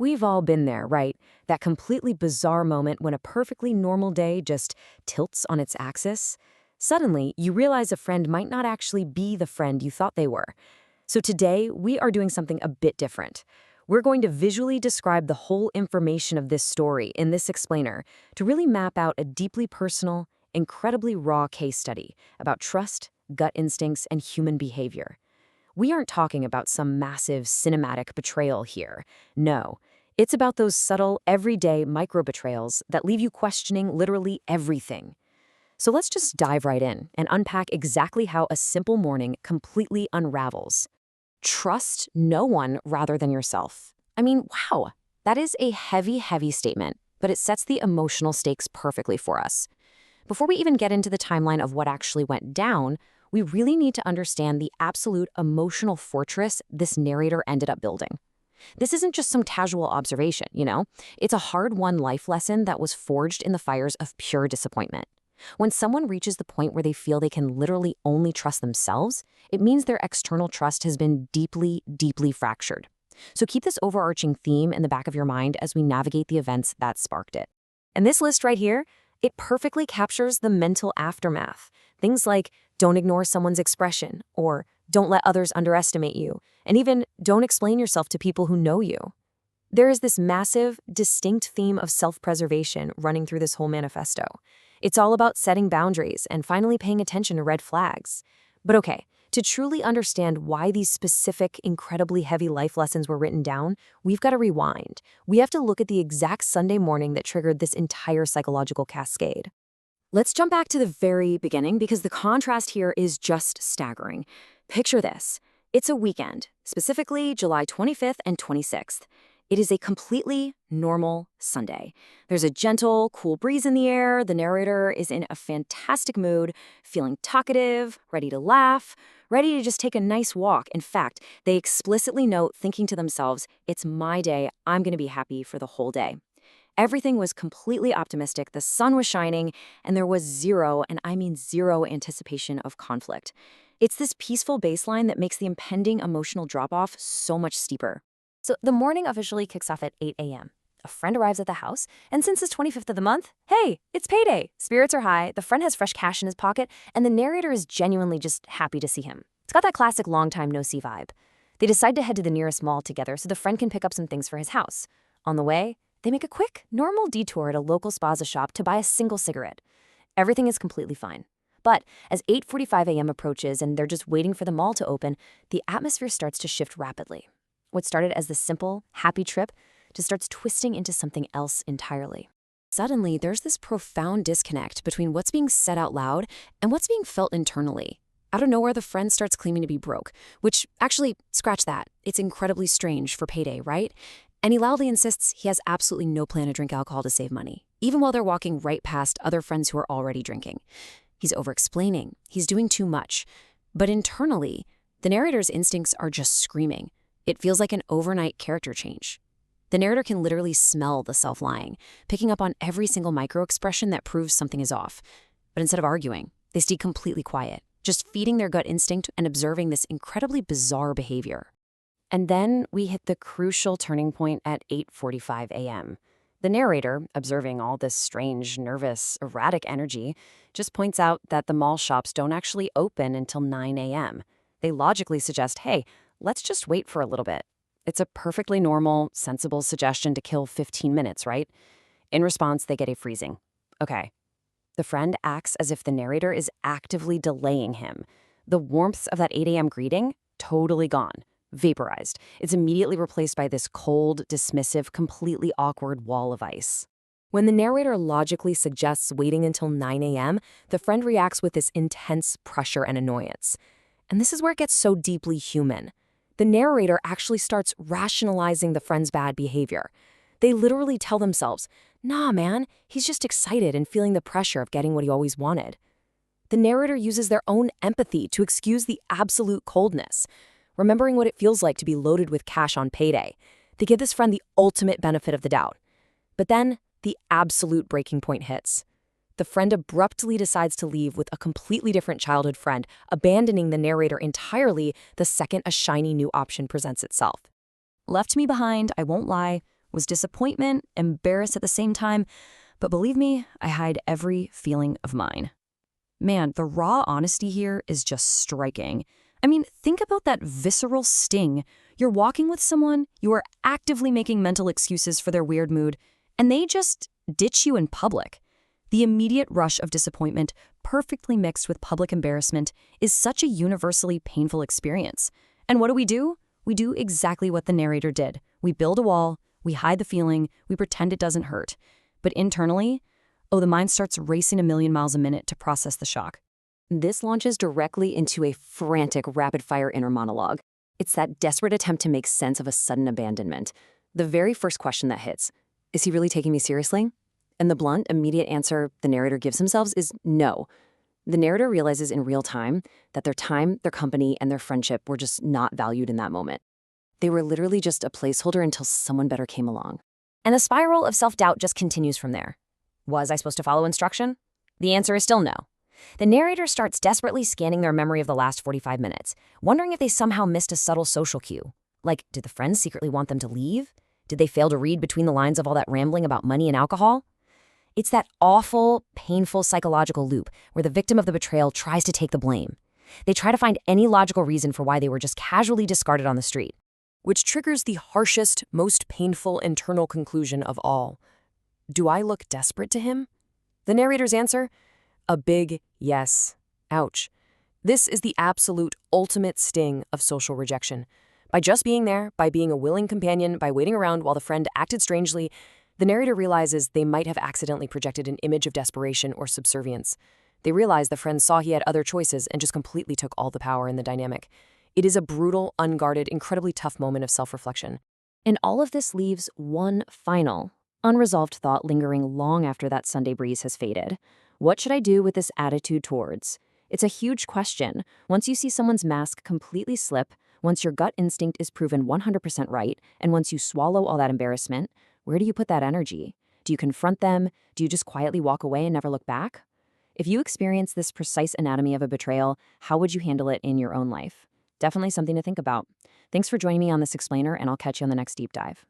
We've all been there, right? That completely bizarre moment when a perfectly normal day just tilts on its axis. Suddenly, you realize a friend might not actually be the friend you thought they were. So today, we are doing something a bit different. We're going to visually describe the whole information of this story in this explainer to really map out a deeply personal, incredibly raw case study about trust, gut instincts, and human behavior. We aren't talking about some massive cinematic betrayal here. No, it's about those subtle, everyday micro-betrayals that leave you questioning literally everything. So let's just dive right in and unpack exactly how a simple morning completely unravels. Trust no one rather than yourself. I mean, wow, that is a heavy, heavy statement, but it sets the emotional stakes perfectly for us. Before we even get into the timeline of what actually went down, we really need to understand the absolute emotional fortress this narrator ended up building. This isn't just some casual observation, you know? It's a hard-won life lesson that was forged in the fires of pure disappointment. When someone reaches the point where they feel they can literally only trust themselves, it means their external trust has been deeply, deeply fractured. So keep this overarching theme in the back of your mind as we navigate the events that sparked it. And this list right here, it perfectly captures the mental aftermath. Things like don't ignore someone's expression, or don't let others underestimate you, and even don't explain yourself to people who know you. There is this massive, distinct theme of self-preservation running through this whole manifesto. It's all about setting boundaries and finally paying attention to red flags. But okay, to truly understand why these specific, incredibly heavy life lessons were written down, we've got to rewind. We have to look at the exact Sunday morning that triggered this entire psychological cascade. Let's jump back to the very beginning because the contrast here is just staggering. Picture this. It's a weekend, specifically July 25th and 26th. It is a completely normal Sunday. There's a gentle, cool breeze in the air. The narrator is in a fantastic mood, feeling talkative, ready to laugh, ready to just take a nice walk. In fact, they explicitly note, thinking to themselves, it's my day, I'm going to be happy for the whole day. Everything was completely optimistic, the sun was shining, and there was zero, and I mean zero, anticipation of conflict. It's this peaceful baseline that makes the impending emotional drop-off so much steeper. So the morning officially kicks off at 8 a.m. A friend arrives at the house, and since it's 25th of the month, hey, it's payday. Spirits are high, the friend has fresh cash in his pocket, and the narrator is genuinely just happy to see him. It's got that classic long-time no-see vibe. They decide to head to the nearest mall together so the friend can pick up some things for his house. On the way, they make a quick, normal detour at a local spaza shop to buy a single cigarette. Everything is completely fine. But as 8:45 a.m. approaches and they're just waiting for the mall to open, the atmosphere starts to shift rapidly. What started as the simple, happy trip just starts twisting into something else entirely. Suddenly, there's this profound disconnect between what's being said out loud and what's being felt internally. Out of nowhere, the friend starts claiming to be broke, which actually, scratch that. It's incredibly strange for payday, right? And he loudly insists he has absolutely no plan to drink alcohol to save money, even while they're walking right past other friends who are already drinking. He's over-explaining. He's doing too much. But internally, the narrator's instincts are just screaming. It feels like an overnight character change. The narrator can literally smell the self-lying, picking up on every single micro-expression that proves something is off. But instead of arguing, they stay completely quiet, just feeding their gut instinct and observing this incredibly bizarre behavior. And then we hit the crucial turning point at 8:45 a.m. The narrator, observing all this strange, nervous, erratic energy, just points out that the mall shops don't actually open until 9 a.m. They logically suggest, hey, let's just wait for a little bit. It's a perfectly normal, sensible suggestion to kill 15 minutes, right? In response, they get a freezing. Okay. The friend acts as if the narrator is actively delaying him. The warmth of that 8 a.m. greeting, totally gone. Vaporized. It's immediately replaced by this cold, dismissive, completely awkward wall of ice. When the narrator logically suggests waiting until 9 a.m., the friend reacts with this intense pressure and annoyance. And this is where it gets so deeply human. The narrator actually starts rationalizing the friend's bad behavior. They literally tell themselves, nah, man, he's just excited and feeling the pressure of getting what he always wanted. The narrator uses their own empathy to excuse the absolute coldness. Remembering what it feels like to be loaded with cash on payday, they give this friend the ultimate benefit of the doubt. But then, the absolute breaking point hits. The friend abruptly decides to leave with a completely different childhood friend, abandoning the narrator entirely the second a shiny new option presents itself. Left me behind, I won't lie, Was disappointment, embarrassed at the same time, but believe me, I hide every feeling of mine. Man, the raw honesty here is just striking. I mean, think about that visceral sting. You're walking with someone, you are actively making mental excuses for their weird mood, and they just ditch you in public. The immediate rush of disappointment, perfectly mixed with public embarrassment, is such a universally painful experience. And what do? We do exactly what the narrator did. We build a wall, we hide the feeling, we pretend it doesn't hurt. But internally, the mind starts racing a million miles a minute to process the shock. This launches directly into a frantic, rapid-fire inner monologue. It's that desperate attempt to make sense of a sudden abandonment. The very first question that hits, is he really taking me seriously? And the blunt, immediate answer the narrator gives themselves is no. The narrator realizes in real time that their time, their company, and their friendship were just not valued in that moment. They were literally just a placeholder until someone better came along. And the spiral of self-doubt just continues from there. Was I supposed to follow instruction? The answer is still no. The narrator starts desperately scanning their memory of the last 45 minutes, wondering if they somehow missed a subtle social cue. Like, did the friends secretly want them to leave? Did they fail to read between the lines of all that rambling about money and alcohol? It's that awful, painful psychological loop where the victim of the betrayal tries to take the blame. They try to find any logical reason for why they were just casually discarded on the street. Which triggers the harshest, most painful internal conclusion of all. Do I look desperate to him? The narrator's answer? A big yes. Ouch. This is the absolute ultimate sting of social rejection. By just being there, by being a willing companion, by waiting around while the friend acted strangely, the narrator realizes they might have accidentally projected an image of desperation or subservience. They realize the friend saw he had other choices and just completely took all the power in the dynamic. It is a brutal, unguarded, incredibly tough moment of self-reflection. And all of this leaves one final, unresolved thought lingering long after that Sunday breeze has faded. What should I do with this attitude towards? It's a huge question. Once you see someone's mask completely slip, once your gut instinct is proven 100% right, and once you swallow all that embarrassment, where do you put that energy? Do you confront them? Do you just quietly walk away and never look back? If you experience this precise anatomy of a betrayal, how would you handle it in your own life? Definitely something to think about. Thanks for joining me on this explainer, and I'll catch you on the next deep dive.